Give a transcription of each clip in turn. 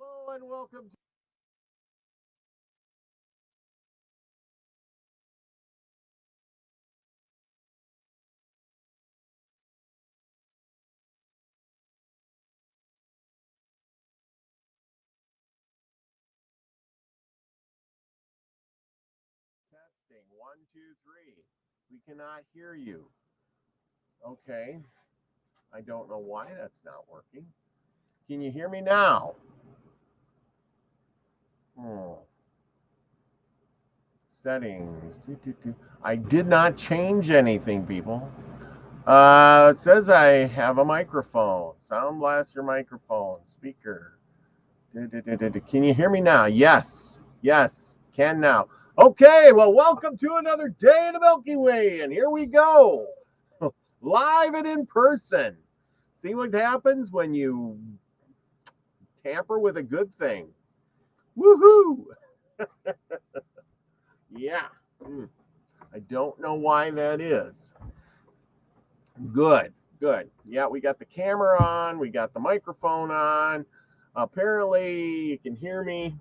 Hello and welcome to testing. One, two, three. We cannot hear you. Okay. I don't know why that's not working. Can you hear me now? Hmm. Settings. I did not change anything, people. It says I have a microphone. Sound blaster microphone. Speaker. Can you hear me now? Yes. Yes. Can now. Okay, well, welcome to another day in the Milky Way, and here we go. Live and in person. See what happens when you tamper with a good thing. Woohoo! Yeah. I don't know why that is. Good, good. Yeah, we got the camera on, we got the microphone on. Apparently, you can hear me.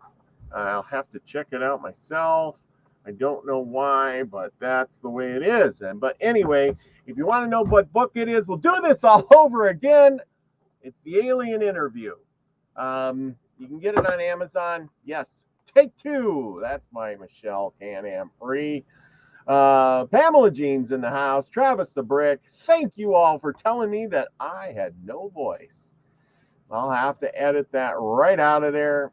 I'll have to check it out myself. I don't know why, but that's the way it is. But anyway, if you want to know what book it is, we'll do this all over again. It's the Alien Interview. You can get it on Amazon. Yes, Take Two. That's my Michelle Can-Am free. Pamela Jean's in the house. Travis the Brick. Thank you all for telling me that I had no voice. I'll have to edit that right out of there.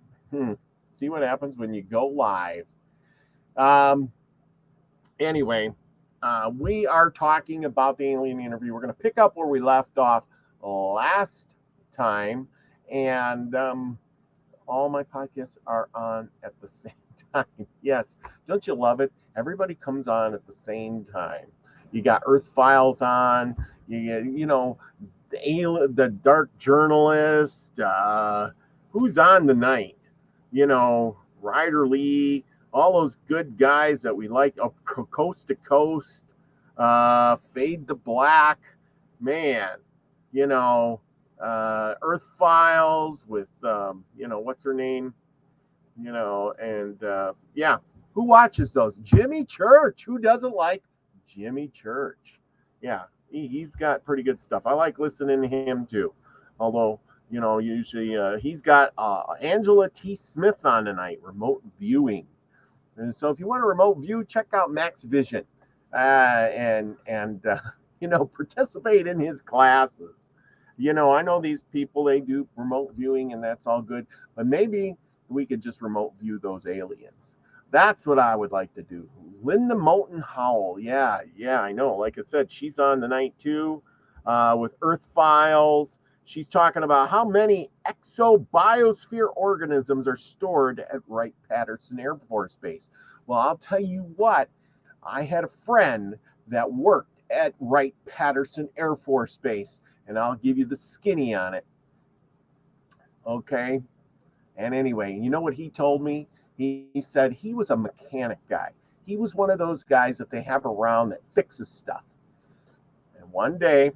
See what happens when you go live. Anyway, we are talking about the Alien Interview. We're going to pick up where we left off last time. And all my podcasts are on at the same time. Yes. Don't you love it? Everybody comes on at the same time. You got Earth Files on. You get, the Dark Journalist. Who's on tonight? Ryder Lee. All those good guys that we like up coast to coast. Fade to Black. Man, Earth Files with what's her name, and yeah, who watches those? Jimmy Church. Who doesn't like Jimmy Church? Yeah, he's got pretty good stuff. I like listening to him too, although usually he's got Angela T. Smith on tonight, remote viewing. And so if you want a remote view, check out Max Vision, and participate in his classes. I know these people, they do remote viewing and that's all good, but maybe we could just remote view those aliens. That's what I would like to do. Linda Moulton Howell. Yeah, I know. Like I said, she's on the night too, with Earth Files. She's talking about how many exobiosphere organisms are stored at Wright-Patterson Air Force Base. Well, I'll tell you what, I had a friend that worked at Wright-Patterson Air Force Base, and I'll give you the skinny on it. Okay? And anyway, you know what he told me? He said he was a mechanic guy. He was one of those guys that they have around that fixes stuff. And one day,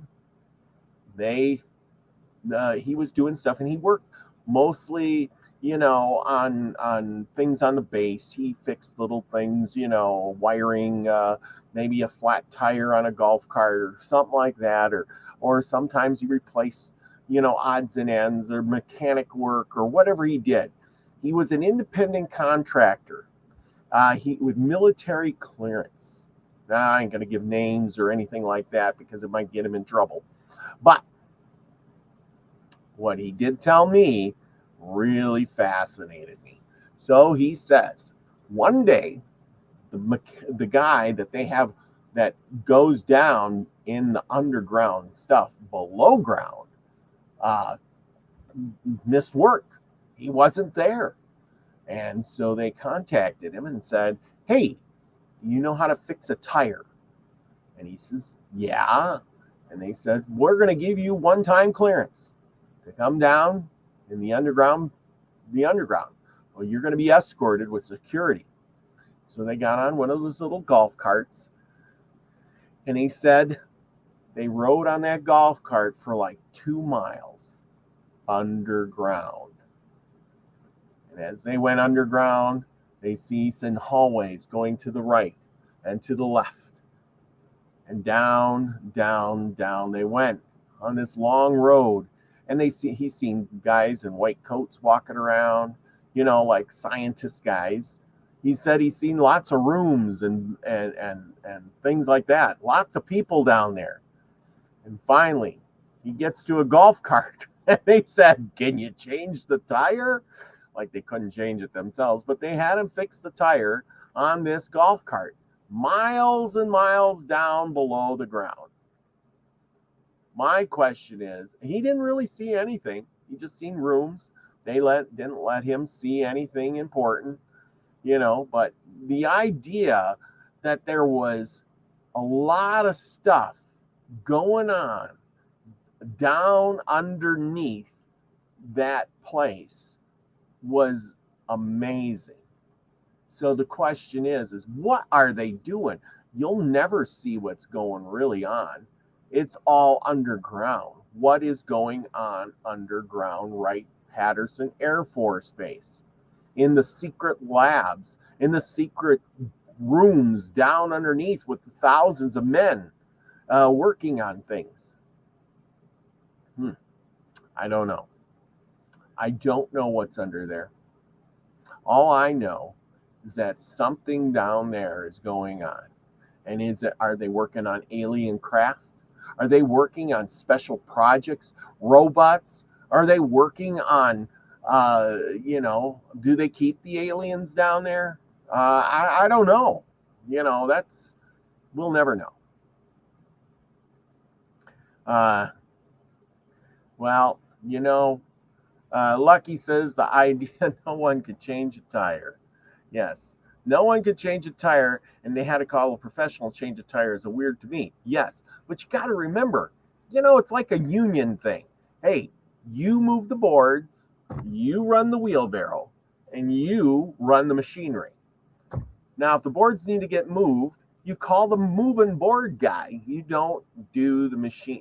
he was doing stuff, and he worked mostly, on things on the base. He fixed little things, wiring, maybe a flat tire on a golf cart or something like that, or sometimes he replaced, odds and ends or mechanic work or whatever he did. He was an independent contractor. He with military clearance. Now, I ain't gonna give names or anything like that because it might get him in trouble. But what he did tell me really fascinated me. So he says, one day, the guy that they have that goes down in the underground stuff below ground missed work. He wasn't there. And so they contacted him and said, hey, you know how to fix a tire? And he says, yeah. And they said, we're going to give you one-time clearance to come down in the underground. Well, you're going to be escorted with security. So they got on one of those little golf carts. And he said they rode on that golf cart for like 2 miles underground. And as they went underground, they see some hallways going to the right and to the left. And down, down, down they went on this long road. And he's seen guys in white coats walking around, like scientist guys. He said he's seen lots of rooms and things like that. Lots of people down there. And finally, he gets to a golf cart. And they said, "Can you change the tire?" Like they couldn't change it themselves, but they had him fix the tire on this golf cart, miles and miles down below the ground. My question is, he didn't really see anything. He just seen rooms. They didn't let him see anything important, but the idea that there was a lot of stuff going on down underneath that place was amazing. So the question is what are they doing? You'll never see what's going really on. It's all underground. What is going on underground? Right, Patterson Air Force Base, in the secret labs, in the secret rooms down underneath with thousands of men working on things. I don't know. I don't know what's under there. All I know is that something down there is going on. And are they working on alien craft? Are they working on special projects, robots? Are they working on, do they keep the aliens down there? I don't know. We'll never know. Lucky says the idea no one could change a tire. Yes, no one could change a tire, and they had to call a professional to change a tire is weird to me. Yes, but you got to remember, it's like a union thing. Hey, you move the boards, you run the wheelbarrow, and you run the machinery. Now, if the boards need to get moved, you call the moving board guy. You don't do the machine.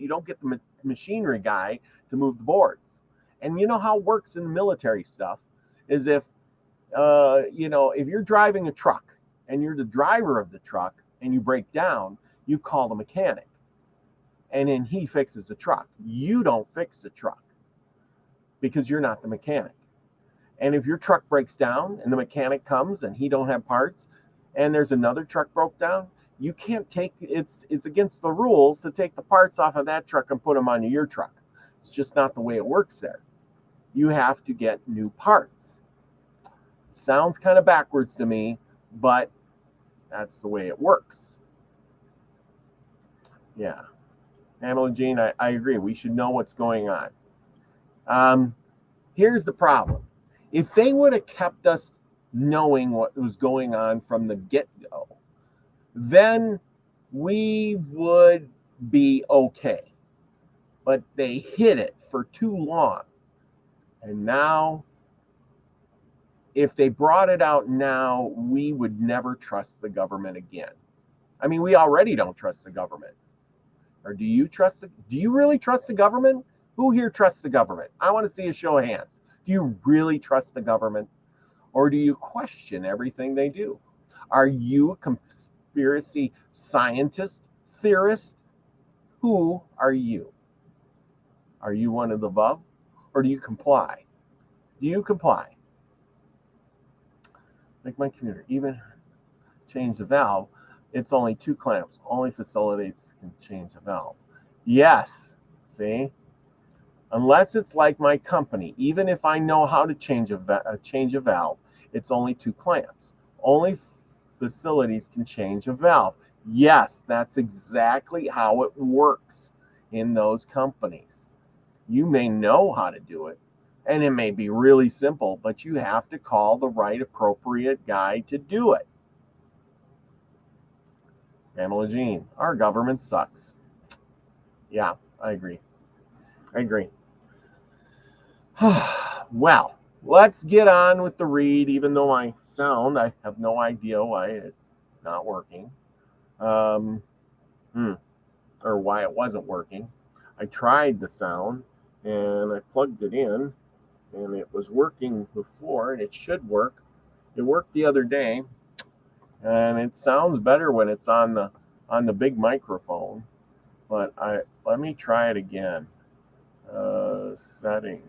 You don't get the machinery guy to move the boards. And you know how it works in the military stuff is if you're driving a truck and you're the driver of the truck and you break down, you call the mechanic. And then he fixes the truck. You don't fix the truck because you're not the mechanic. And if your truck breaks down and the mechanic comes and he don't have parts and there's another truck broke down, you can't it's against the rules to take the parts off of that truck and put them onto your truck. It's just not the way it works there. You have to get new parts. Sounds kind of backwards to me, but that's the way it works. Yeah. Pamela Jean, I agree. We should know what's going on. Here's the problem. If they would have kept us knowing what was going on from the get-go, then we would be okay. But they hid it for too long. And now, if they brought it out now, we would never trust the government again. I mean, we already don't trust the government. Or do you really trust the government? Who here trusts the government? I want to see a show of hands. Do you really trust the government? Or do you question everything they do? Are you a conspiracy scientist, theorist? Who are you? Are you one of the above? Or do you comply? Do you comply? Like my computer, even change the valve, it's only 2 clamps. Only facilities can change the valve. Yes, see? Unless it's like my company, even if I know how to change a valve, it's only 2 clamps. Only facilities can change a valve. Yes, that's exactly how it works in those companies. You may know how to do it, and it may be really simple, but you have to call the right appropriate guy to do it. Pamela Jean, our government sucks. Yeah, I agree. Well, let's get on with the read, even though my sound, I have no idea why it's not working. Or why it wasn't working. I tried the sound and I plugged it in and it was working before, and it should work. It worked the other day, and it sounds better when it's on the big microphone. But let me try it again. Settings.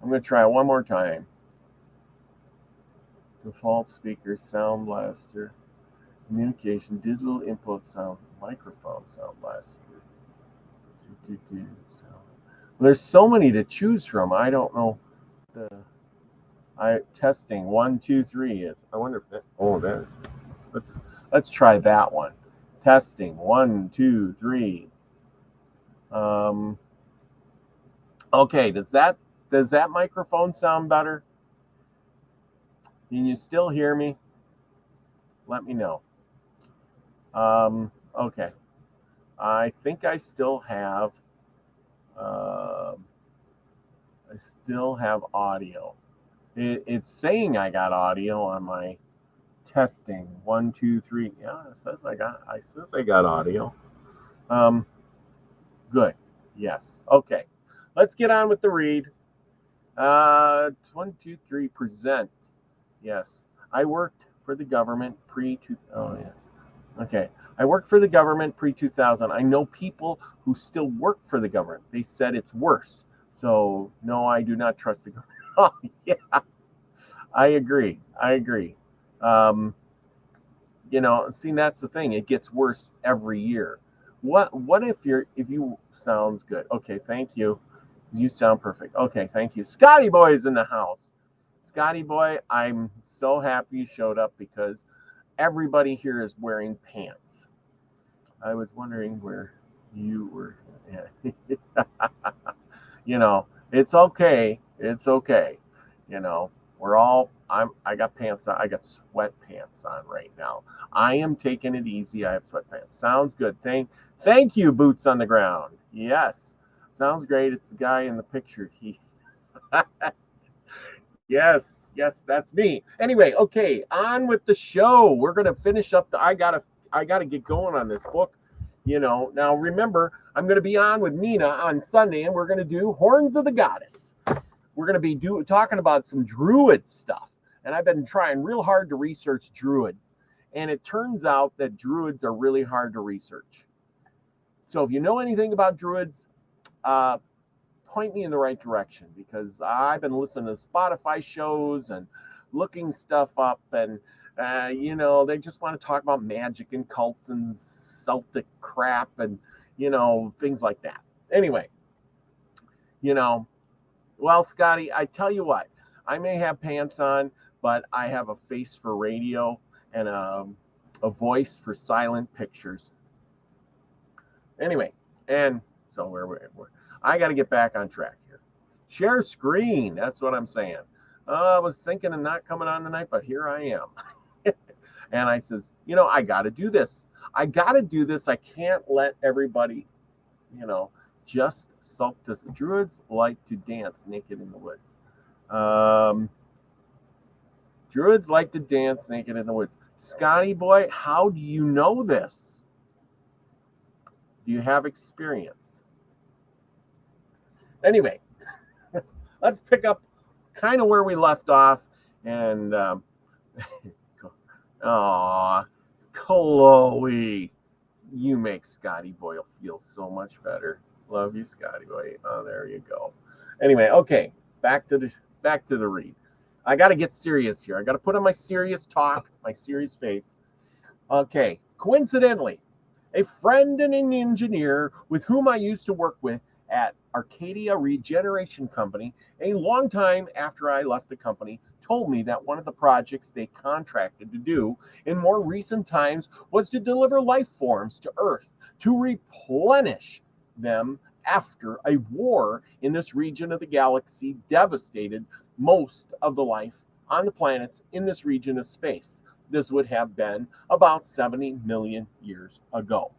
I'm going to try it one more time. Default speakers, sound blaster, communication, digital input sound, microphone sound blaster. There's so many to choose from. I don't know. Testing 1, 2, 3 is. I wonder if that. Oh, that. Let's try that one. Testing 1, 2, 3. Okay. Does that microphone sound better? Can you still hear me? Let me know. Okay. I think I still have. Audio. It's saying I got audio on my testing 1, 2, 3. Yeah, it says I got audio. Good. Yes. Okay. Let's get on with the read. 1, 2, 3. Present. Yes. I worked for the government Oh yeah. Okay. I worked for the government pre-2000. I know people who still work for the government. They said it's worse. So no, I do not trust the government. Oh yeah. I agree. See, that's the thing. It gets worse every year. What if you sounds good? Okay, thank you. You sound perfect. Okay, thank you. Scotty Boy is in the house. Scotty Boy, I'm so happy you showed up because everybody here is wearing pants. I was wondering where you were. It's okay. It's okay. I got pants on. I got sweatpants on right now. I am taking it easy. I have sweatpants. Sounds good. Thank you, boots on the ground. Yes. Sounds great. It's the guy in the picture. Yes, that's me. Anyway, okay, on with the show. We're gonna finish up I gotta get going on this book. Now remember, I'm gonna be on with Nina on Sunday, and we're gonna do Horns of the Goddess. We're gonna be talking about some druid stuff. And I've been trying real hard to research druids. And it turns out that druids are really hard to research. So if you know anything about druids, point me in the right direction, because I've been listening to Spotify shows and looking stuff up, and they just want to talk about magic and cults and Celtic crap and things like that. Anyway, well, Scotty, I tell you what, I may have pants on, but I have a face for radio and a voice for silent pictures. Anyway, and so I got to get back on track here. Share screen. That's what I'm saying. I was thinking of not coming on tonight, but here I am. And I says, I got to do this. I can't let everybody, just sulk this. Druids like to dance naked in the woods. Druids like to dance naked in the woods. Scotty Boy, how do you know this? Do you have experience? Anyway, let's pick up kind of where we left off. And, Chloe, you make Scotty Boy feel so much better. Love you, Scotty Boy. Oh, there you go. Anyway, okay, back to the read. I got to get serious here. I got to put on my serious talk, my serious face. Okay, coincidentally, a friend and an engineer with whom I used to work with at Arcadia Regeneration Company a long time after I left the company told me that one of the projects they contracted to do in more recent times was to deliver life forms to Earth to replenish them after a war in this region of the galaxy devastated most of the life on the planets in this region of space. This would have been about 70 million years ago.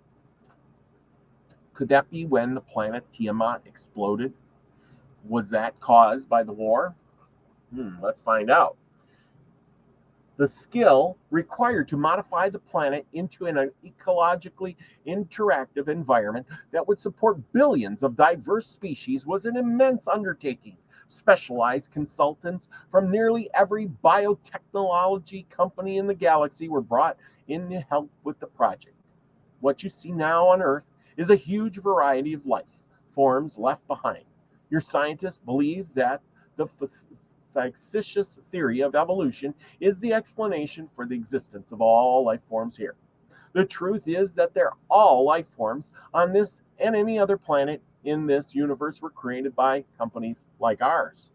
Could that be when the planet Tiamat exploded? Was that caused by the war? Let's find out. The skill required to modify the planet into an ecologically interactive environment that would support billions of diverse species was an immense undertaking. Specialized consultants from nearly every biotechnology company in the galaxy were brought in to help with the project. What you see now on Earth is a huge variety of life forms left behind. Your scientists believe that the facetious theory of evolution is the explanation for the existence of all life forms here. The truth is that they're all life forms on this and any other planet in this universe were created by companies like ours.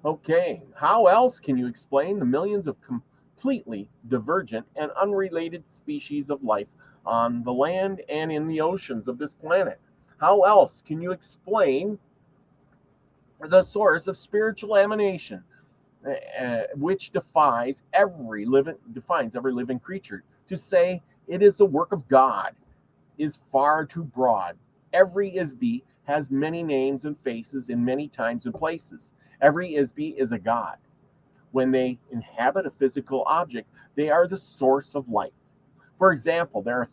Okay, how else can you explain the millions of completely divergent and unrelated species of life on the land and in the oceans of this planet? How else can you explain the source of spiritual emanation, which defines every living creature? To say it is the work of God is far too broad. Every Isby has many names and faces in many times and places. Every Isby is a god. When they inhabit a physical object, they are the source of life. For example, there are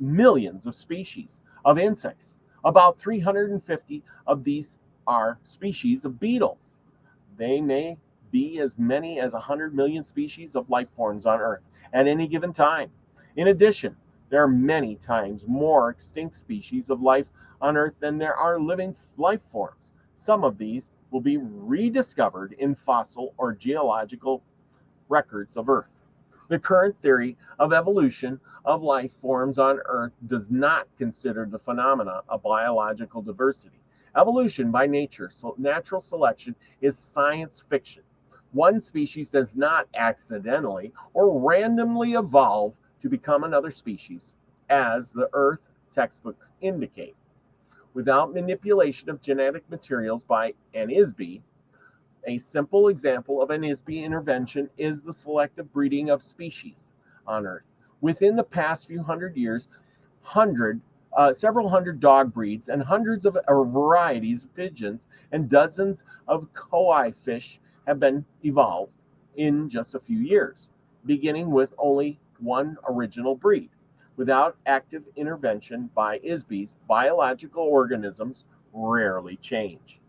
millions of species of insects. About 350 of these are species of beetles. They may be as many as 100 million species of life forms on Earth at any given time. In addition, there are many times more extinct species of life on Earth than there are living life forms. Some of these will be rediscovered in fossil or geological records of Earth. The current theory of evolution of life forms on Earth does not consider the phenomena of biological diversity. Evolution by nature, so natural selection, is science fiction. One species does not accidentally or randomly evolve to become another species, as the Earth textbooks indicate. Without manipulation of genetic materials by an Isby, a simple example of an Isby intervention is the selective breeding of species on Earth. Within the past few hundred years, several hundred dog breeds and hundreds of varieties of pigeons and dozens of koi fish have been evolved in just a few years, beginning with only one original breed. Without active intervention by Isbys, biological organisms rarely change.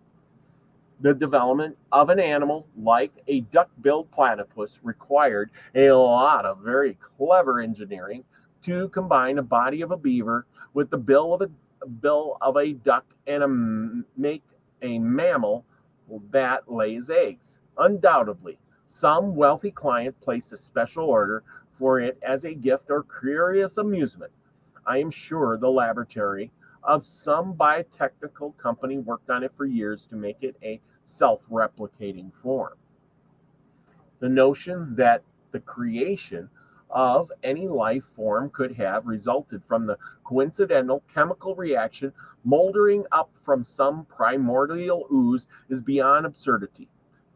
The development of an animal like a duck-billed platypus required a lot of very clever engineering to combine a body of a beaver with the bill of a duck and make a mammal that lays eggs. Undoubtedly, some wealthy client placed a special order for it as a gift or curious amusement. I am sure the laboratory of some biotechnical company worked on it for years to make it a self-replicating form. The notion that the creation of any life form could have resulted from the coincidental chemical reaction moldering up from some primordial ooze is beyond absurdity.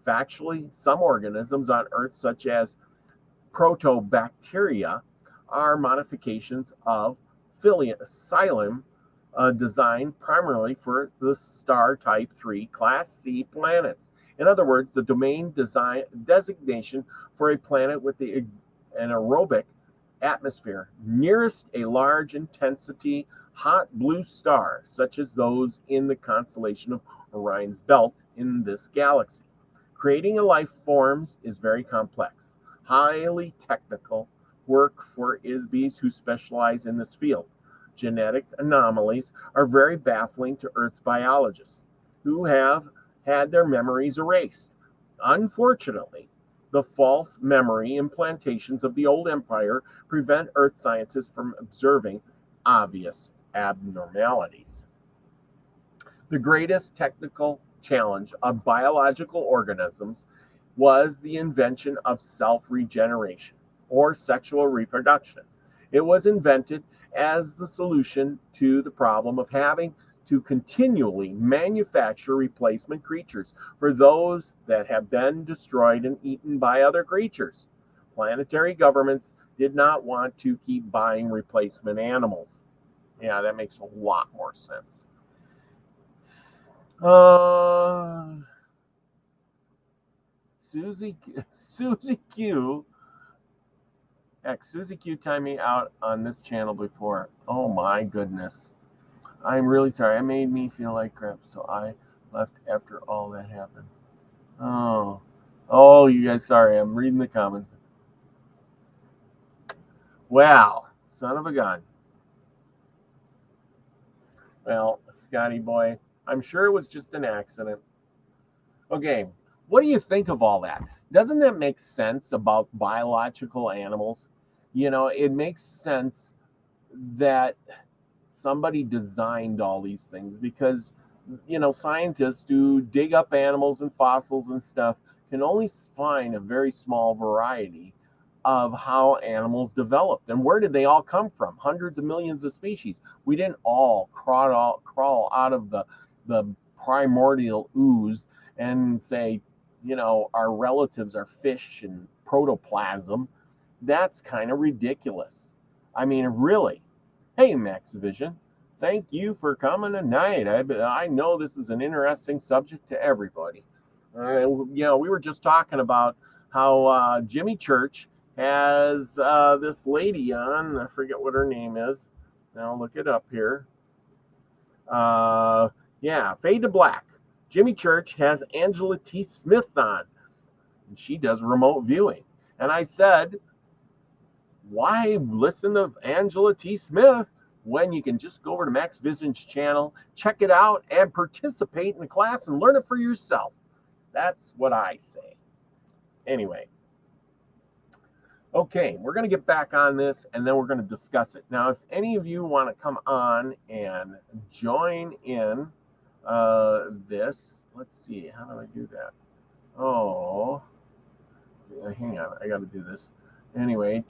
Factually, some organisms on Earth, such as protobacteria, are modifications of psyllium designed primarily for the star type 3 class C planets. In other words, the domain designation for a planet with an aerobic atmosphere nearest a large intensity hot blue star, such as those in the constellation of Orion's belt in this galaxy. Creating a life forms is very complex, highly technical work for Isbys who specialize in this field. Genetic anomalies are very baffling to Earth's biologists, who have had their memories erased. Unfortunately, the false memory implantations of the old empire prevent Earth scientists from observing obvious abnormalities. The greatest technical challenge of biological organisms was the invention of self-regeneration, or sexual reproduction. It was invented as the solution to the problem of having to continually manufacture replacement creatures for those that have been destroyed and eaten by other creatures. Planetary governments did not want to keep buying replacement animals. Yeah, that makes a lot more sense. Susie Q. Susie Q timed me out on this channel before. Oh my goodness. I'm really sorry. It made me feel like crap, so I left after all that happened. Oh. Oh, you guys, sorry. I'm reading the comments. Wow. Son of a gun. Well, Scotty boy, I'm sure it was just an accident. Okay. What do you think of all that? Doesn't that make sense about biological animals? It makes sense that somebody designed all these things because scientists who dig up animals and fossils and stuff can only find a very small variety of how animals developed and where did they all come from. Hundreds of millions of species. We didn't all crawl out of the primordial ooze and say our relatives are fish and protoplasm. That's kind of ridiculous. I mean, really. Hey, Max Vision, thank you for coming tonight. I know this is an interesting subject to everybody. We were just talking about how Jimmy Church has this lady on. I forget what her name is. Now look it up here. Yeah, Fade to Black. Jimmy Church has Angela T. Smith on, and she does remote viewing. And I said, why listen to Angela T. Smith when you can just go over to Max Vision's channel, check it out, and participate in the class and learn it for yourself? That's what I say. Anyway, okay, we're going to get back on this and then we're going to discuss it. Now, if any of you want to come on and join in this, let's see, how do I do that? Oh, hang on, I got to do this. Anyway,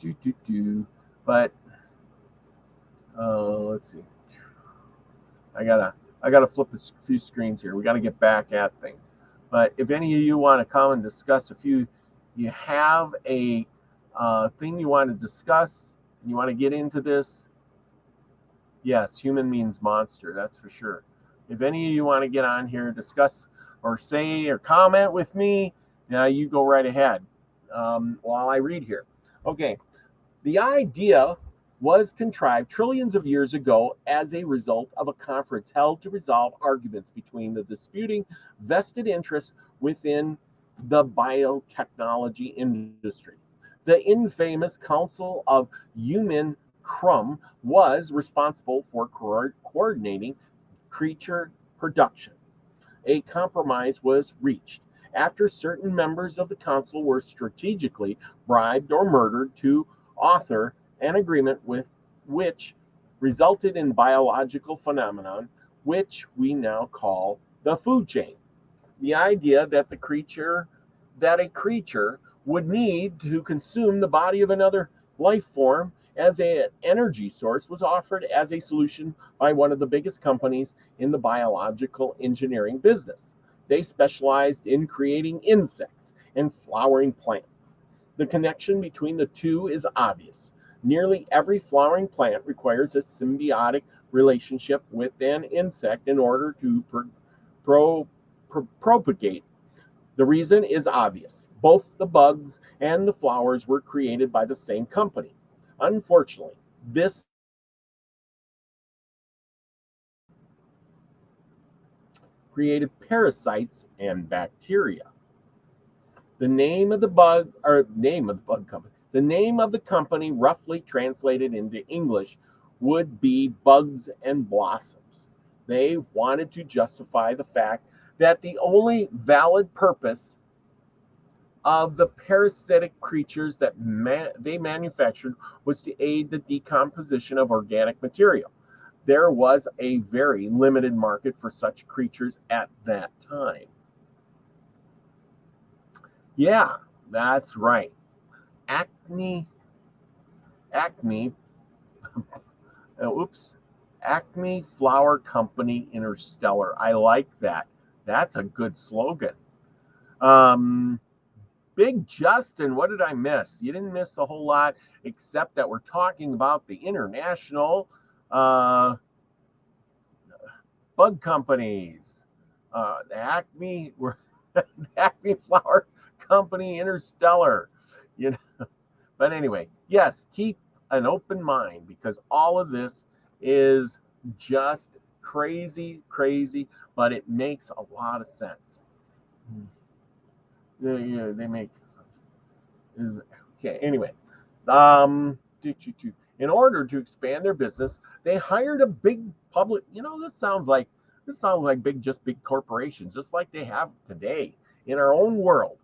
but let's see. I gotta flip a few screens here. We got to get back at things. But if any of you want to come and discuss, you have a thing you want to discuss, and you want to get into this, yes, human means monster. That's for sure. If any of you want to get on here, discuss, or say or comment with me, you go right ahead while I read here. Okay, the idea was contrived trillions of years ago as a result of a conference held to resolve arguments between the disputing vested interests within the biotechnology industry. The infamous Council of Human Crum was responsible for coordinating creature production. A compromise was reached after certain members of the council were strategically bribed or murdered to author an agreement with which resulted in biological phenomenon which we now call the food chain. The idea that a creature would need to consume the body of another life form as an energy source was offered as a solution by one of the biggest companies in the biological engineering business. They specialized in creating insects and flowering plants. The connection between the two is obvious. Nearly every flowering plant requires a symbiotic relationship with an insect in order to propagate. The reason is obvious. Both the bugs and the flowers were created by the same company. Unfortunately, this created parasites and bacteria. The name of the bug company. The name of the company, roughly translated into English, would be Bugs and Blossoms. They wanted to justify the fact that the only valid purpose of the parasitic creatures that they manufactured was to aid the decomposition of organic material. There was a very limited market for such creatures at that time. Yeah, that's right. Acme, Acme Flower Company Interstellar. I like that. That's a good slogan. Big Justin, what did I miss? You didn't miss a whole lot, except that we're talking about the international bug companies. The Acme, the Acme Flower Company Interstellar. But anyway, yes, keep an open mind because all of this is just crazy, but it makes a lot of sense. They make okay. Anyway, in order to expand their business, they hired a big public. This sounds like big corporations, just like they have today in our own world,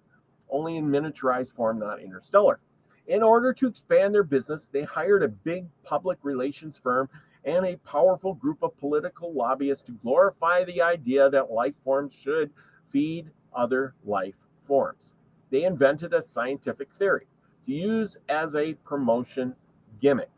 only in miniaturized form, not interstellar. In order to expand their business, they hired a big public relations firm and a powerful group of political lobbyists to glorify the idea that life forms should feed other life forms. They invented a scientific theory to use as a promotion gimmick.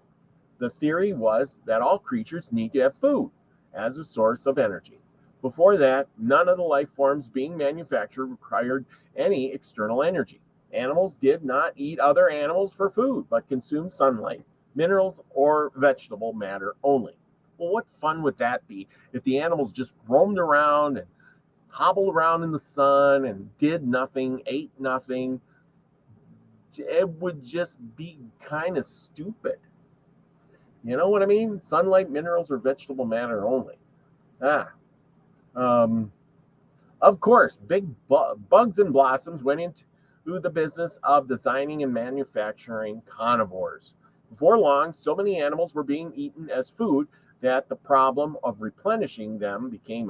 The theory was that all creatures need to have food as a source of energy. Before that, none of the life forms being manufactured required any external energy. Animals did not eat other animals for food, but consumed sunlight, minerals, or vegetable matter only. Well, what fun would that be if the animals just roamed around and hobbled around in the sun and did nothing, ate nothing? It would just be kind of stupid. You know what I mean? Sunlight, minerals, or vegetable matter only. Of course, big bugs and blossoms went into the business of designing and manufacturing carnivores. Before long, so many animals were being eaten as food that the problem of replenishing them became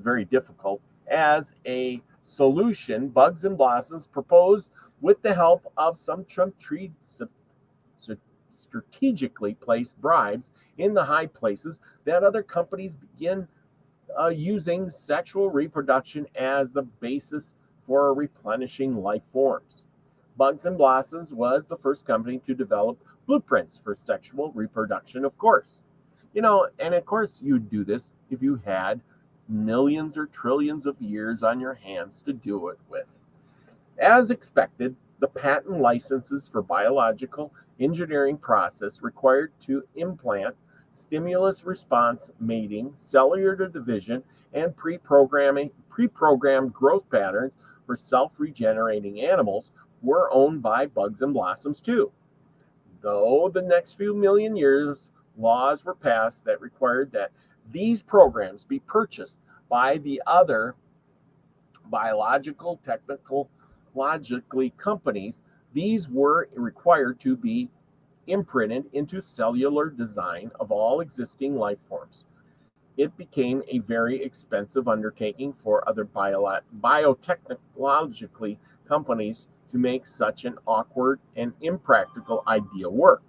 very difficult. As a solution, Bugs and Blossoms proposed, with the help of some strategically placed bribes in the high places, that other companies begin using sexual reproduction as the basis for replenishing life forms. Bugs and Blossoms was the first company to develop blueprints for sexual reproduction, of course. And of course you'd do this if you had millions or trillions of years on your hands to do it with. As expected, the patent licenses for biological engineering process required to implant stimulus response mating, cellular division, and pre-programmed growth patterns for self-regenerating animals were owned by Bugs and Blossoms too. Though the next few million years, laws were passed that required that these programs be purchased by the other biological technologically companies. These were required to be imprinted into cellular design of all existing life forms. It became a very expensive undertaking for other biotechnologically companies to make such an awkward and impractical idea work.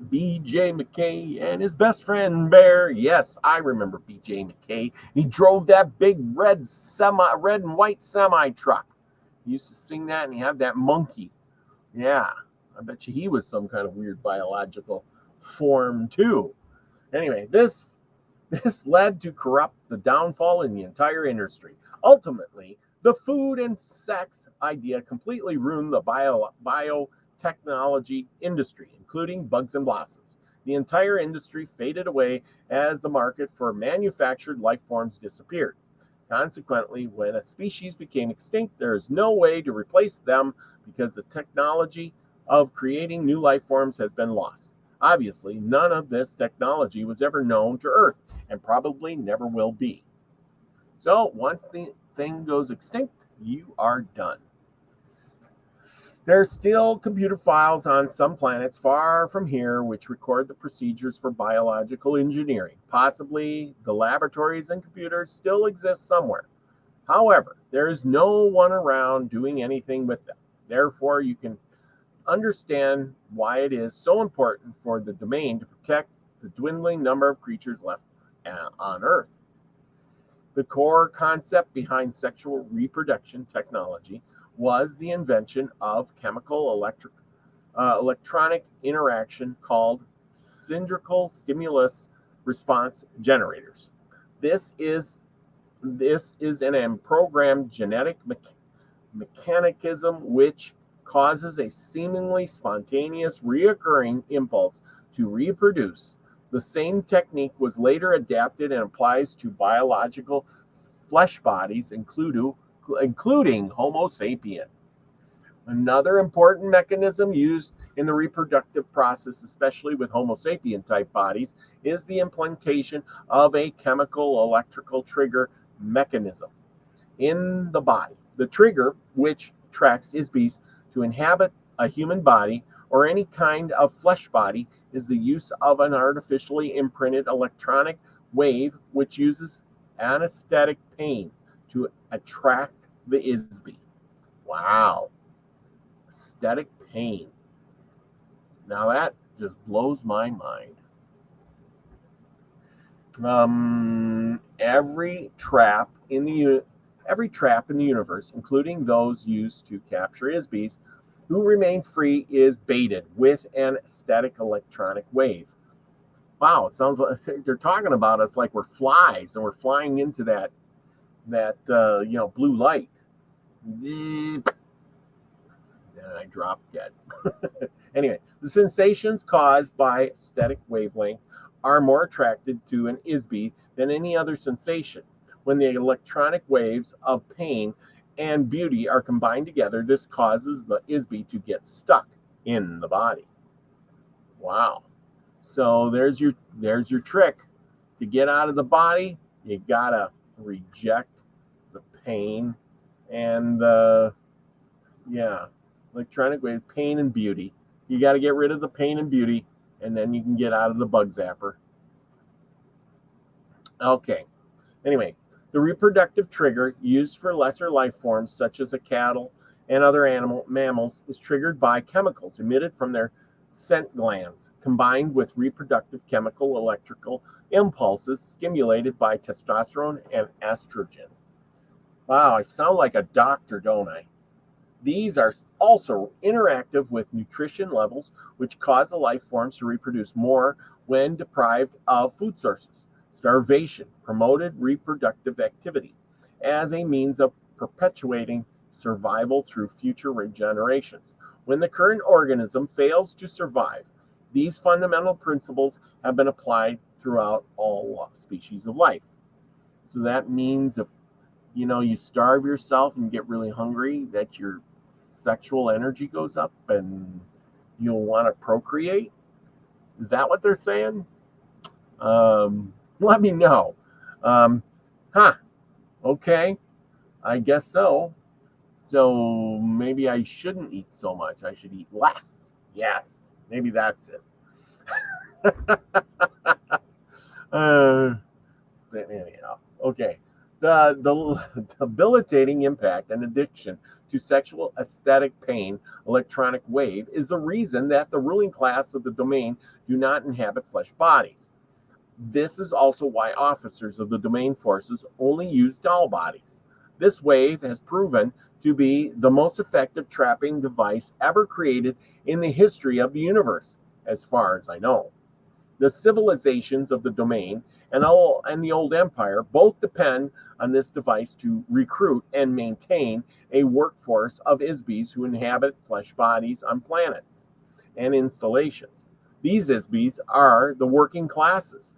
B.J. McKay and his best friend Bear. Yes, I remember B.J. McKay. He drove that big red and white semi truck. He used to sing that, and he had that monkey. Yeah, I bet you he was some kind of weird biological form too. Anyway, this led to the downfall in the entire industry. Ultimately, the food and sex idea completely ruined the biotechnology industry, including Bugs and Blossoms. The entire industry faded away as the market for manufactured life forms disappeared. Consequently, when a species became extinct, there is no way to replace them because the technology of creating new life forms has been lost. Obviously, none of this technology was ever known to Earth and probably never will be. So once the thing goes extinct, you are done. There are still computer files on some planets far from here which record the procedures for biological engineering. Possibly the laboratories and computers still exist somewhere. However, there is no one around doing anything with them. Therefore, you can understand why it is so important for the domain to protect the dwindling number of creatures left on Earth. The core concept behind sexual reproduction technology was the invention of electronic interaction called cylindrical stimulus response generators. This is an programmed genetic mechanism which causes a seemingly spontaneous reoccurring impulse to reproduce. The same technique was later adapted and applies to biological flesh bodies, including Homo sapien. Another important mechanism used in the reproductive process, especially with Homo sapien type bodies, is the implantation of a chemical electrical trigger mechanism in the body. The trigger, which attracts ISBs to inhabit a human body or any kind of flesh body, is the use of an artificially imprinted electronic wave which uses anesthetic pain to attract the ISB. Wow. Aesthetic pain. Now that just blows my mind. Every trap in the universe, including those used to capture ISBs who remain free, is baited with an static electronic wave. Wow, it sounds like they're talking about us like we're flies and we're flying into that blue light. And I dropped dead. Anyway, the sensations caused by static wavelength are more attracted to an ISB than any other sensation. When the electronic waves of pain and beauty are combined together, this causes the ISB to get stuck in the body. Wow. So there's your trick. To get out of the body, you gotta reject the pain and electronic wave, pain and beauty. You got to get rid of the pain and beauty, and then you can get out of the bug zapper. Okay. Anyway, the reproductive trigger used for lesser life forms such as a cattle and other mammals is triggered by chemicals emitted from their scent glands, combined with reproductive chemical electrical impulses stimulated by testosterone and estrogen. Wow, I sound like a doctor, don't I? These are also interactive with nutrition levels, which cause the life forms to reproduce more when deprived of food sources. Starvation promoted reproductive activity as a means of perpetuating survival through future generations. When the current organism fails to survive, these fundamental principles have been applied throughout all species of life. So that means if you starve yourself and get really hungry, that your sexual energy goes up and you'll want to procreate. Is that what they're saying? Let me know. Okay, I guess so. So maybe I shouldn't eat so much. I should eat less. Yes, maybe that's it. But anyhow, okay. The debilitating impact and addiction to sexual aesthetic pain electronic wave is the reason that the ruling class of the domain do not inhabit flesh bodies. This is also why officers of the domain forces only use doll bodies. This wave has proven to be the most effective trapping device ever created in the history of the universe, as far as I know. The civilizations of the domain and the old empire both depend on this device to recruit and maintain a workforce of ISBs who inhabit flesh bodies on planets and installations. These ISBs are the working classes,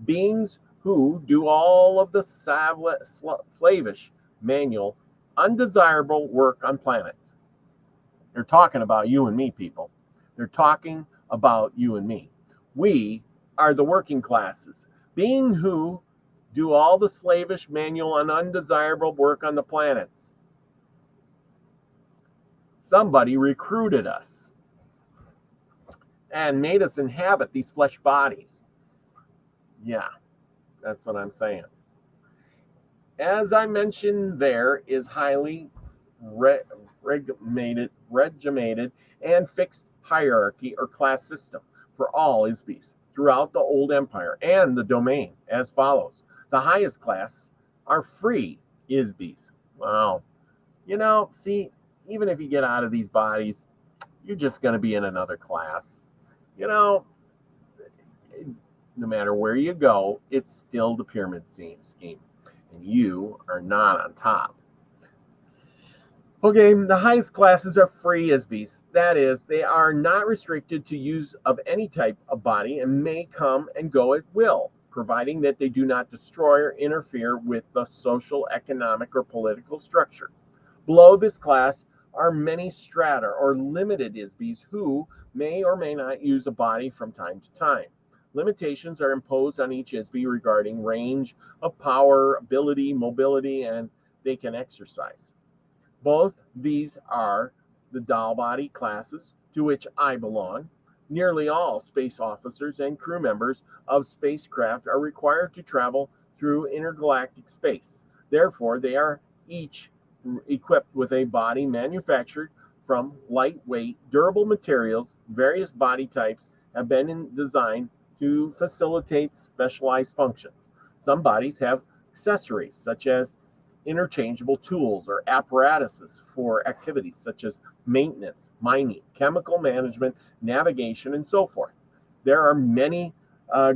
beings who do all of the slavish, manual, undesirable work on planets. They're talking about you and me, people. They're talking about you and me. We are the working classes, being who do all the slavish, manual, and undesirable work on the planets. Somebody recruited us and made us inhabit these flesh bodies. Yeah, that's what I'm saying. As I mentioned, there is highly regimented and fixed hierarchy or class system for all ISBs throughout the old empire and the domain as follows. The highest class are free ISBs. Wow. See, even if you get out of these bodies, you're just going to be in another class. No matter where you go, it's still the pyramid scheme. And you are not on top. Okay, the highest classes are free ISBs. That is, they are not restricted to use of any type of body and may come and go at will, providing that they do not destroy or interfere with the social, economic, or political structure. Below this class are many strata or limited ISBs who may or may not use a body from time to time. Limitations are imposed on each ISB regarding range of power, ability, mobility, and they can exercise. Both these are the doll body classes to which I belong. Nearly all space officers and crew members of spacecraft are required to travel through intergalactic space. Therefore, they are each equipped with a body manufactured from lightweight, durable materials. Various body types have been designed to facilitate specialized functions. Some bodies have accessories such as interchangeable tools or apparatuses for activities such as maintenance, mining, chemical management, navigation, and so forth. There are many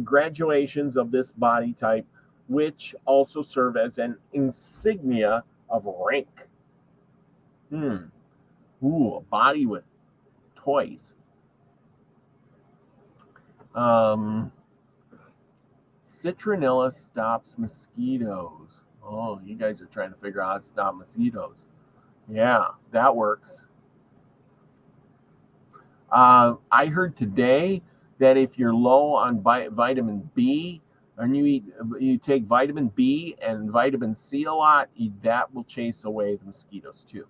graduations of this body type, which also serve as an insignia of rank. Ooh, a body with toys. Citronella stops mosquitoes. Oh, you guys are trying to figure out how to stop mosquitoes. Yeah, that works. I heard today that if you're low on vitamin B, and you take vitamin B and vitamin C a lot, that will chase away the mosquitoes too.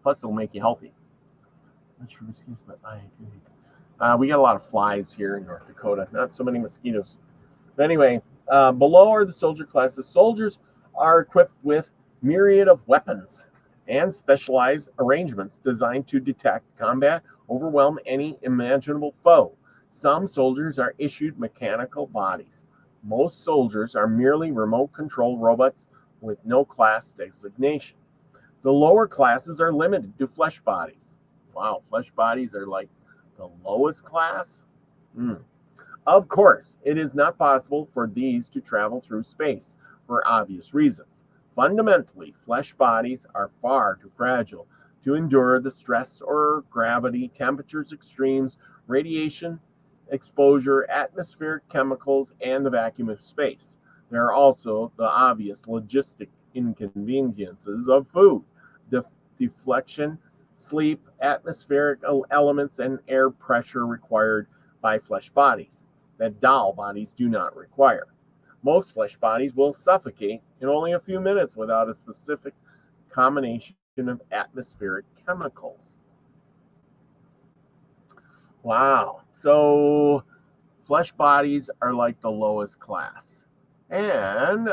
Plus, it'll make you healthy. Much for mosquitoes, but I agree. We got a lot of flies here in North Dakota. Not so many mosquitoes. But anyway, below are the soldier classes. Soldiers are equipped with myriad of weapons and specialized arrangements designed to detect, combat, overwhelm any imaginable foe. Some soldiers are issued mechanical bodies. Most soldiers are merely remote control robots with no class designation. The lower classes are limited to flesh bodies. Wow, flesh bodies are like the lowest class? Of course, it is not possible for these to travel through space for obvious reasons. Fundamentally, flesh bodies are far too fragile to endure the stress or gravity, temperatures extremes, radiation exposure, atmospheric chemicals, and the vacuum of space. There are also the obvious logistic inconveniences of food, deflection, sleep, atmospheric elements, and air pressure required by flesh bodies that doll bodies do not require. Most flesh bodies will suffocate in only a few minutes without a specific combination of atmospheric chemicals. Wow. So flesh bodies are like the lowest class. And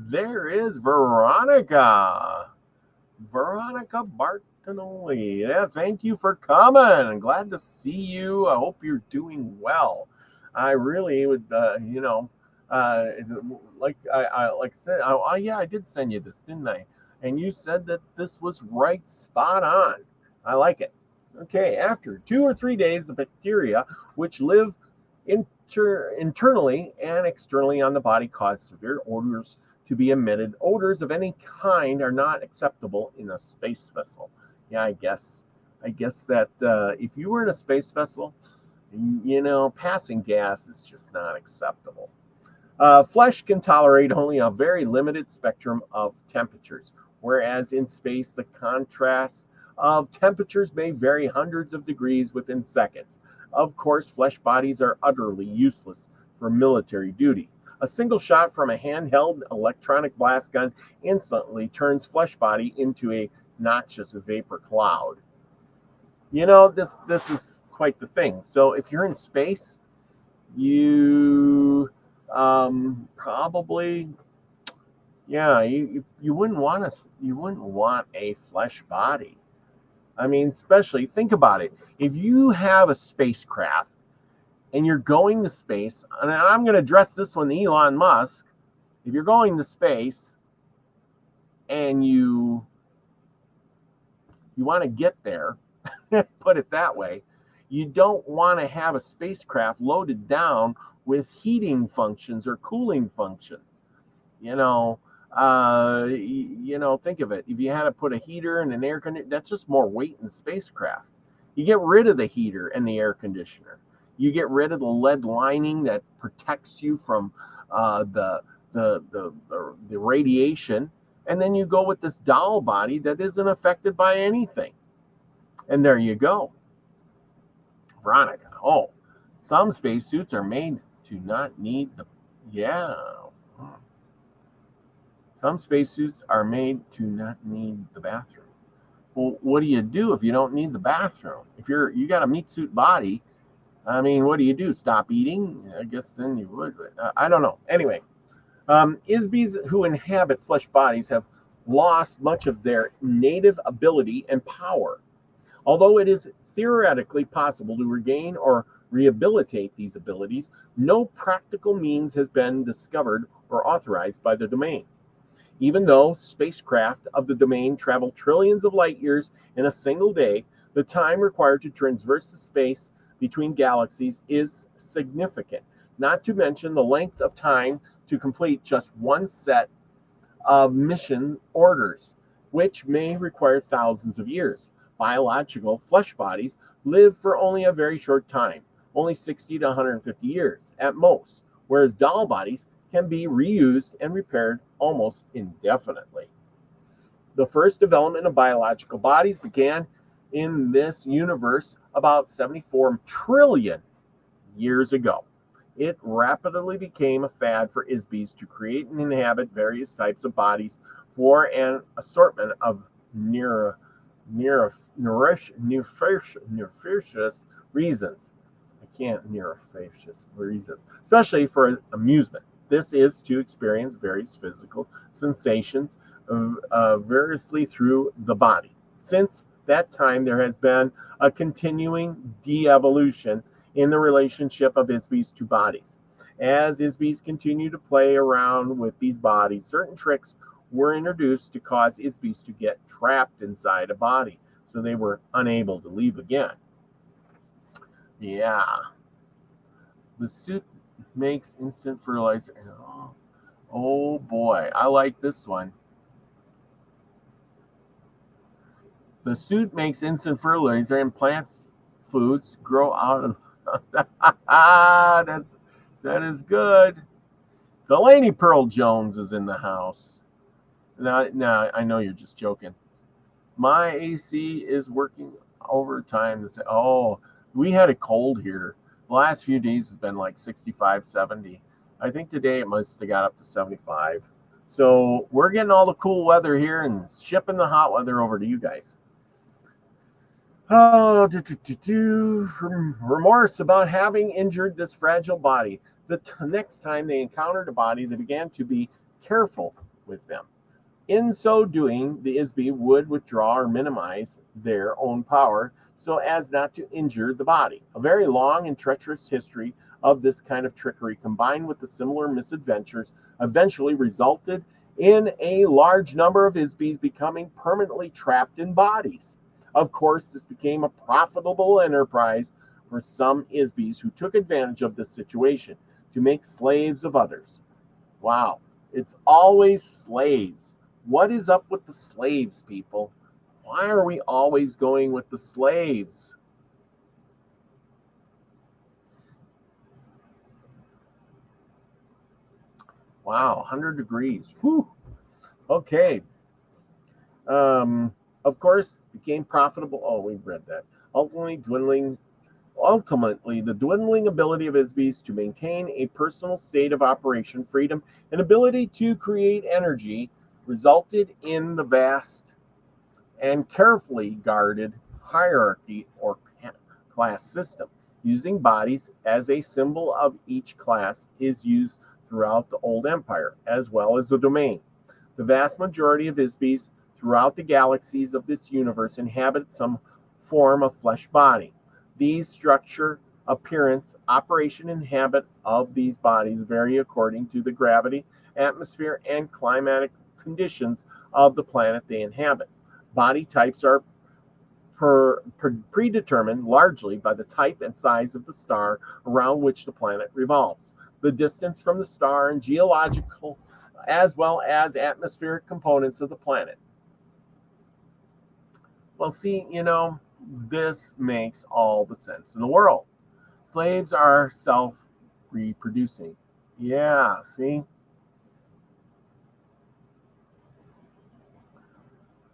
there is Veronica. Veronica Bartonoli. Yeah, thank you for coming. I'm glad to see you. I hope you're doing well. I really would, like I said, yeah, I did send you this, didn't I? And you said that this was right spot on. I like it. Okay, after 2 or 3 days, the bacteria which live internally and externally on the body cause severe odors to be emitted. Odors of any kind are not acceptable in a space vessel. Yeah, I guess that if you were in a space vessel, passing gas is just not acceptable. Flesh can tolerate only a very limited spectrum of temperatures, whereas in space, the contrast of temperatures may vary hundreds of degrees within seconds. Of course, flesh bodies are utterly useless for military duty. A single shot from a handheld electronic blast gun instantly turns flesh body into a noxious vapor cloud. This is quite the thing. So if you're in space, you probably, yeah, you wouldn't want a flesh body. I mean, especially think about it. If you have a spacecraft and you're going to space, and I'm going to address this one to Elon Musk. If you're going to space and you want to get there, put it that way, you don't want to have a spacecraft loaded down with heating functions or cooling functions. Think of it. If you had to put a heater and an air conditioner, that's just more weight in the spacecraft. You get rid of the heater and the air conditioner. You get rid of the lead lining that protects you from the radiation And then you go with this doll body that isn't affected by anything. And there you go. Veronica, oh, some spacesuits are made to not need the, yeah. Some spacesuits are made to not need the bathroom. Well, what do you do if you don't need the bathroom? If you got a meat suit body, I mean, what do you do? Stop eating? I guess then you would. But, I don't know. Anyway, Isbees who inhabit flesh bodies have lost much of their native ability and power. Although it is theoretically possible to regain or rehabilitate these abilities, no practical means has been discovered or authorized by the domain. Even though spacecraft of the domain travel trillions of light years in a single day, the time required to traverse the space between galaxies is significant, not to mention the length of time to complete just one set of mission orders, which may require thousands of years. Biological flesh bodies live for only a very short time, only 60 to 150 years at most, whereas doll bodies can be reused and repaired almost indefinitely. The first development of biological bodies began in this universe about 74 trillion years ago. It rapidly became a fad for Isbees to create and inhabit various types of bodies for an assortment of nefarious reasons. I can't nefarious reasons, especially for amusement. This is to experience various physical sensations variously through the body. Since that time, there has been a continuing de-evolution in the relationship of Isbees to bodies. As Isbees continue to play around with these bodies, certain tricks were introduced to cause Isbees to get trapped inside a body, so they were unable to leave again. Yeah. The suit makes instant fertilizer. Oh boy, I like this one. The suit makes instant fertilizer and plant foods grow out of. That is good. Delaney Pearl Jones is in the house. Now I know you're just joking. My AC is working overtime. Oh, we had a cold here. The last few days has been like 65, 70. I think today it must have got up to 75. So we're getting all the cool weather here and shipping the hot weather over to you guys. Oh, remorse about having injured this fragile body. The next time they encountered a body, they began to be careful with them. In so doing, the Isbee would withdraw or minimize their own power so as not to injure the body. A very long and treacherous history of this kind of trickery, combined with the similar misadventures, eventually resulted in a large number of Isbees becoming permanently trapped in bodies. Of course, this became a profitable enterprise for some Isbees who took advantage of this situation to make slaves of others. Wow, it's always slaves. What is up with the slaves, people? Why are we always going with the slaves? Wow, 100 degrees. Whew. Okay. Of course, became profitable. Oh, we've read that. Ultimately, the dwindling ability of Isbees to maintain a personal state of operation, freedom, and ability to create energy resulted in the vast and carefully guarded hierarchy or class system. Using bodies as a symbol of each class is used throughout the Old Empire, as well as the domain. The vast majority of Isbees throughout the galaxies of this universe inhabit some form of flesh body. These structure, appearance, operation, and habit of these bodies vary according to the gravity, atmosphere, and climatic conditions of the planet they inhabit. Body types are predetermined largely by the type and size of the star around which the planet revolves, the distance from the star, and geological as well as atmospheric components of the planet. Well, see, this makes all the sense in the world. Slaves are self reproducing. Yeah, see?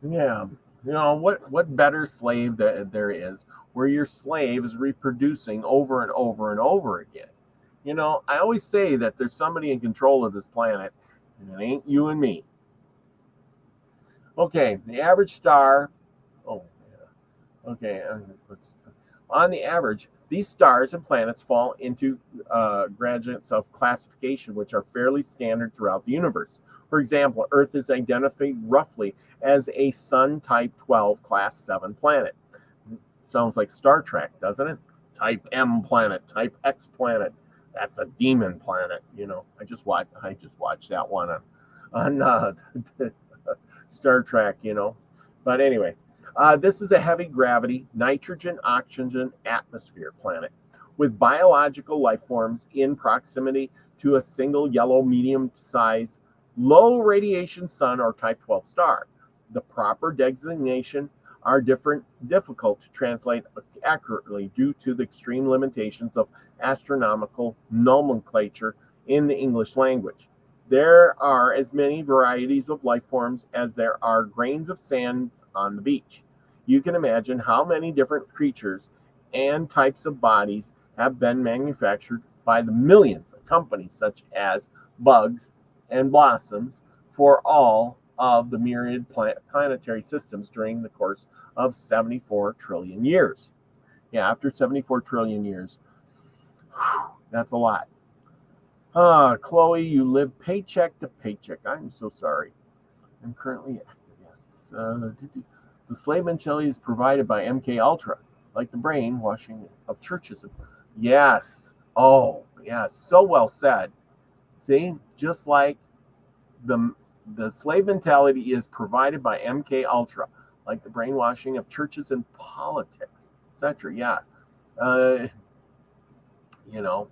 Yeah. What better slave that there is where your slave is reproducing over and over and over again. I always say that there's somebody in control of this planet, and it ain't you and me. Okay, the average star. Oh, yeah. Okay. On the average, these stars and planets fall into gradients of classification, which are fairly standard throughout the universe. For example, Earth is identified roughly as a Sun Type 12 Class 7 planet. Sounds like Star Trek, doesn't it? Type M planet, Type X planet. That's a demon planet. I just watched that one on Star Trek. But anyway, this is a heavy gravity, nitrogen oxygen atmosphere planet with biological life forms in proximity to a single yellow medium size low radiation sun or type 12 star. The proper designation are difficult to translate accurately due to the extreme limitations of astronomical nomenclature in the English language. There are as many varieties of life forms as there are grains of sand on the beach. You can imagine how many different creatures and types of bodies have been manufactured by the millions of companies such as Bugs and Blossoms for all of the myriad planetary systems during the course of 74 trillion years. Yeah, after 74 trillion years, that's a lot. Chloe, you live paycheck to paycheck. I'm so sorry. I'm currently active. Yes. The slave mentality is provided by MK Ultra, like the brainwashing of churches. Yes. Oh, yes. So well said. See, just like the the slave mentality is provided by MK Ultra, like the brainwashing of churches and politics, etc. Yeah. Uh, you know,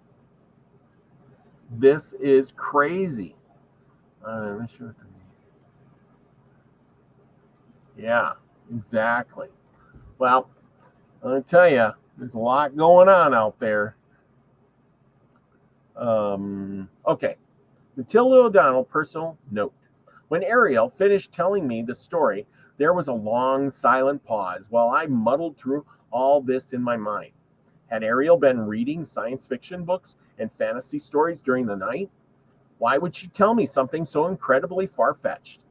this is crazy. Sure. Yeah, exactly. Well, I'll tell you, there's a lot going on out there. Okay. Matilda O'Donnell, personal note. When Ariel finished telling me the story, there was a long, silent pause while I muddled through all this in my mind. Had Ariel been reading science fiction books and fantasy stories during the night? Why would she tell me something so incredibly far fetched?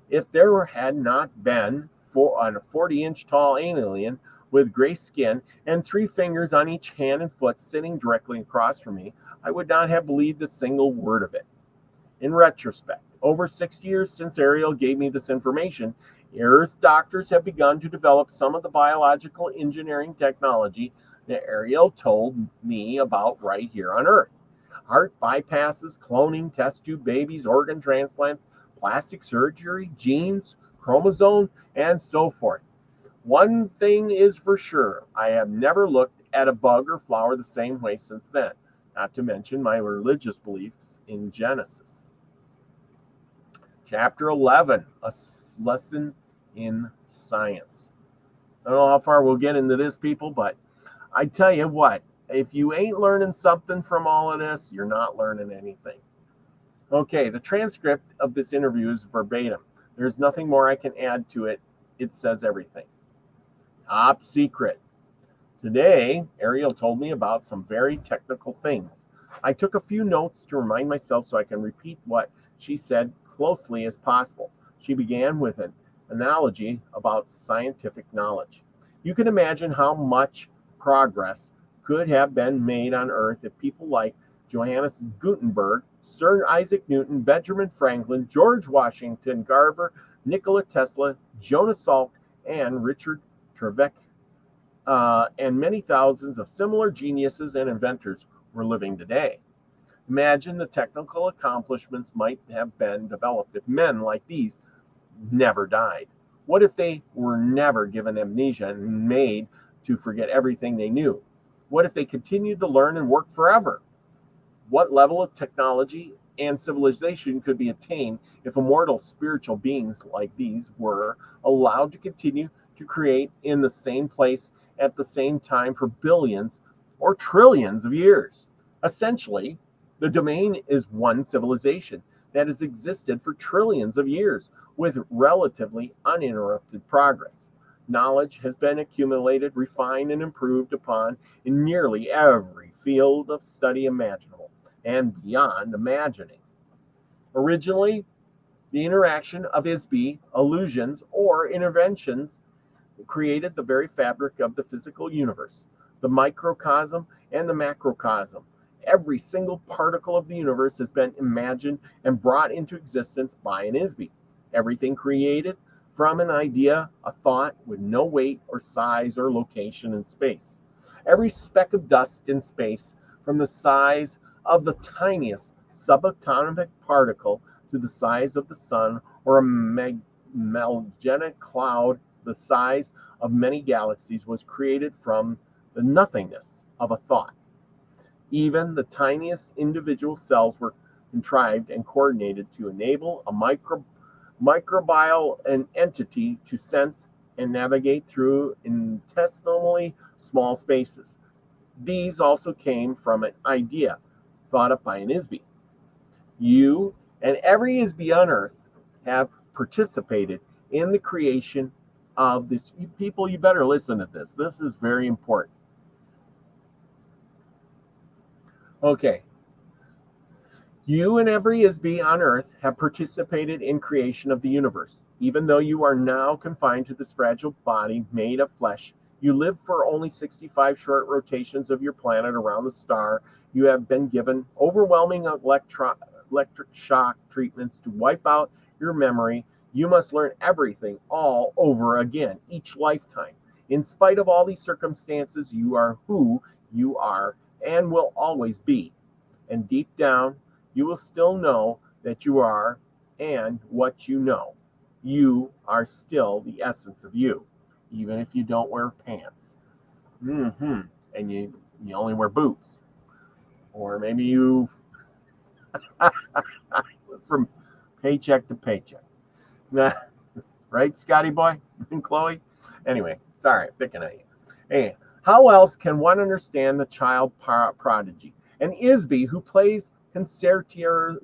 If there had not been a 40-inch tall alien with gray skin and 3 fingers on each hand and foot sitting directly across from me, I would not have believed a single word of it. In retrospect, over 60 years since Ariel gave me this information, Earth doctors have begun to develop some of the biological engineering technology that Ariel told me about right here on Earth. Heart bypasses, cloning, test tube babies, organ transplants, plastic surgery, genes, chromosomes, and so forth. One thing is for sure, I have never looked at a bug or flower the same way since then, not to mention my religious beliefs in Genesis. Chapter 11, a lesson in science. I don't know how far we'll get into this, people, but I tell you what, if you ain't learning something from all of this, you're not learning anything. Okay, the transcript of this interview is verbatim. There's nothing more I can add to it. It says everything. Top secret. Today, Ariel told me about some very technical things. I took a few notes to remind myself so I can repeat what she said closely as possible. She began with an analogy about scientific knowledge. You can imagine how much progress could have been made on Earth if people like Johannes Gutenberg, Sir Isaac Newton, Benjamin Franklin, George Washington Carver, Nikola Tesla, Jonas Salk, and Richard Trevec and many thousands of similar geniuses and inventors were living today. Imagine the technical accomplishments might have been developed if men like these never died. What if they were never given amnesia and made to forget everything they knew? What if they continued to learn and work forever? What level of technology and civilization could be attained if immortal spiritual beings like these were allowed to continue to create in the same place at the same time for billions or trillions of years? Essentially, the domain is one civilization. that has existed for trillions of years with relatively uninterrupted progress. Knowledge has been accumulated, refined, and improved upon in nearly every field of study imaginable and beyond imagining. Originally, the interaction of ISB illusions or interventions created the very fabric of the physical universe, the microcosm and the macrocosm. Every single particle of the universe has been imagined and brought into existence by an ISB. Everything created from an idea, a thought with no weight or size or location in space. Every speck of dust in space, from the size of the tiniest subatomic particle to the size of the sun or a magellanic cloud the size of many galaxies, was created from the nothingness of a thought. Even the tiniest individual cells were contrived and coordinated to enable a microbial entity to sense and navigate through infinitesimally small spaces. These also came from an idea thought up by an ISB. You and every ISB on Earth have participated in the creation of this. People, you better listen to this. This is very important. Okay. You and every ISB on Earth have participated in creation of the universe. Even though you are now confined to this fragile body made of flesh, you live for only 65 short rotations of your planet around the star. You have been given overwhelming electric shock treatments to wipe out your memory. You must learn everything all over again each lifetime. In spite of all these circumstances, you are who you are and will always be. And deep down, you will still know that you are and what you know. You are still the essence of you, even if you don't wear pants. And you only wear boots. Or maybe you from paycheck to paycheck. Right, Scotty boy and Chloe? Anyway, sorry, picking at you. Hey, how else can one understand the child prodigy? An ISB who plays concertos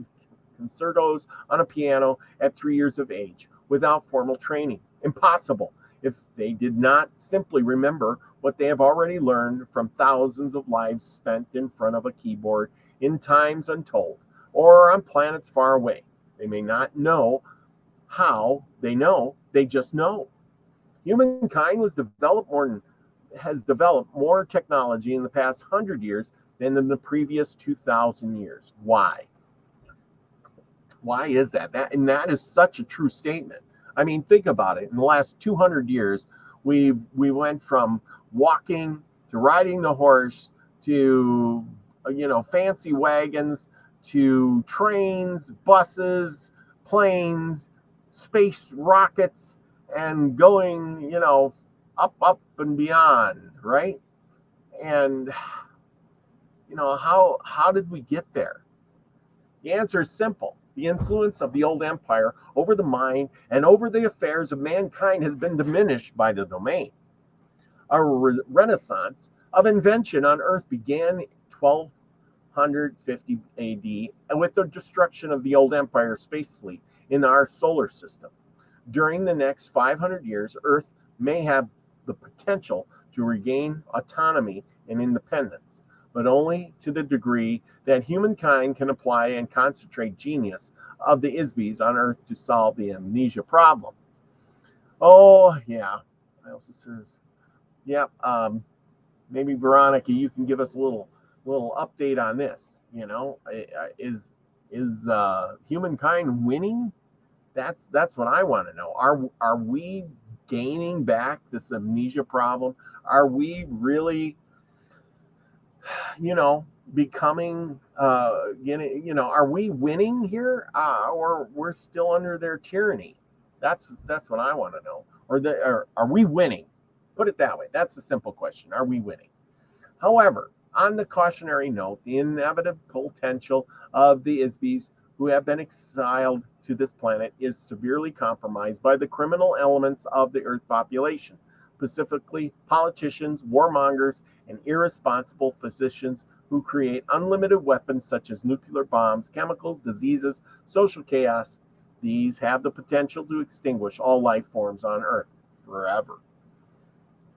on a piano at 3 years of age without formal training. Impossible if they did not simply remember what they have already learned from thousands of lives spent in front of a keyboard in times untold or on planets far away. They may not know how they know, they just know. Humankind has developed more technology in the past 100 years than in the previous 2,000 years. Why? Why is that? That is such a true statement. I mean, think about it. In the last 200 years, we went from walking to riding the horse to fancy wagons to trains, buses, planes, space rockets, and going up and beyond, right? And how did we get there? The answer is simple. The influence of the old empire over the mind and over the affairs of mankind has been diminished by the domain. A renaissance of invention on Earth began in 1250 AD with the destruction of the old empire space fleet in our solar system. During the next 500 years, Earth may have the potential to regain autonomy and independence, but only to the degree that humankind can apply and concentrate genius of the ISBs on Earth to solve the amnesia problem. Oh, yeah. I also serves. Yeah. Maybe Veronica, you can give us a little update on this. Is humankind winning? That's what I want to know. Are we gaining back this amnesia problem? Are we really becoming are we winning here, or we're still under their tyranny? That's what I want to know. Or are we winning? Put it that way. That's a simple question. Are we winning? However, on the cautionary note, the inevitable potential of the ISBs who have been exiled to this planet is severely compromised by the criminal elements of the Earth population, specifically politicians, warmongers, and irresponsible physicians who create unlimited weapons such as nuclear bombs, chemicals, diseases, social chaos. These have the potential to extinguish all life forms on Earth forever.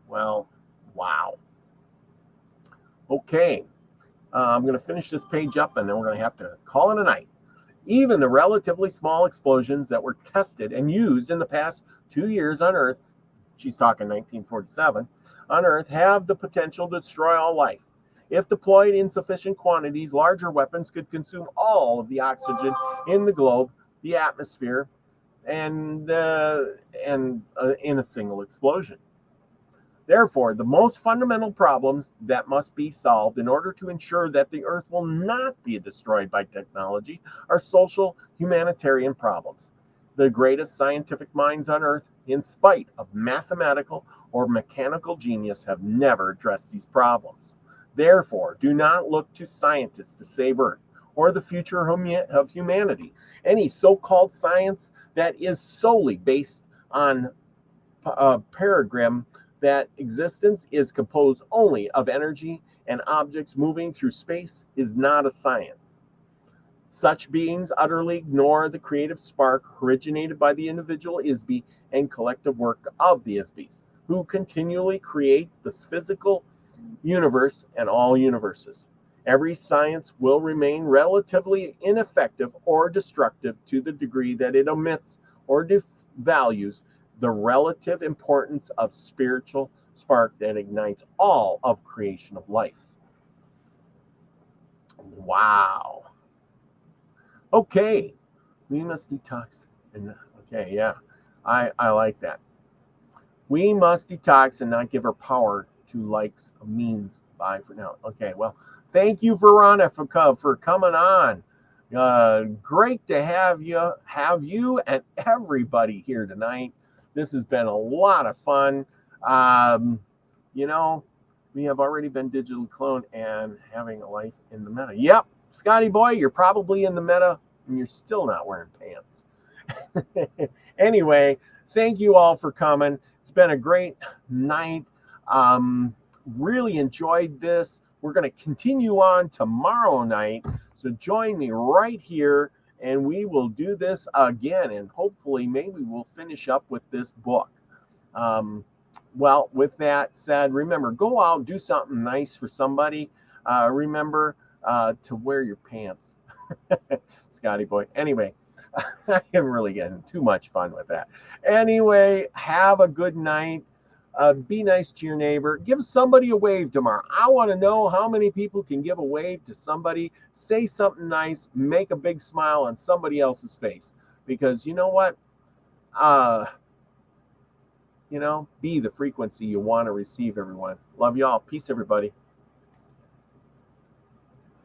Well, wow. Okay, I'm going to finish this page up and then we're going to have to call it a night. Even the relatively small explosions that were tested and used in the past 2 years on Earth, she's talking 1947, on Earth, have the potential to destroy all life. If deployed in sufficient quantities, larger weapons could consume all of the oxygen in the globe, the atmosphere, and in a single explosion. Therefore, the most fundamental problems that must be solved in order to ensure that the Earth will not be destroyed by technology are social humanitarian problems. The greatest scientific minds on Earth, in spite of mathematical or mechanical genius, have never addressed these problems. Therefore, do not look to scientists to save Earth or the future of humanity. Any so-called science that is solely based on paradigm that existence is composed only of energy and objects moving through space is not a science. Such beings utterly ignore the creative spark originated by the individual Isby and collective work of the Isbys, who continually create this physical universe and all universes. Every science will remain relatively ineffective or destructive to the degree that it omits or devalues the relative importance of spiritual spark that ignites all of creation of life. Wow. Okay, we must detox. Okay, yeah, I like that. We must detox and not give our power to likes, means. Bye for now. Okay, well, thank you, Veronica, for coming on. Great to have you and everybody here tonight. This has been a lot of fun. You know, we have already been digitally cloned and having a life in the meta. Yep, Scotty boy, you're probably in the meta and you're still not wearing pants. Anyway, thank you all for coming. It's been a great night. Really enjoyed this. We're going to continue on tomorrow night. So join me right here and we will do this again. And hopefully, maybe we'll finish up with this book. Well, with that said, remember, go out, do something nice for somebody. Remember to wear your pants, Scotty boy. Anyway, I am really getting too much fun with that. Anyway, have a good night. Be nice to your neighbor. Give somebody a wave tomorrow. I want to know how many people can give a wave to somebody, say something nice, make a big smile on somebody else's face. Because you know what? Be the frequency you want to receive, everyone. Love y'all. Peace, everybody.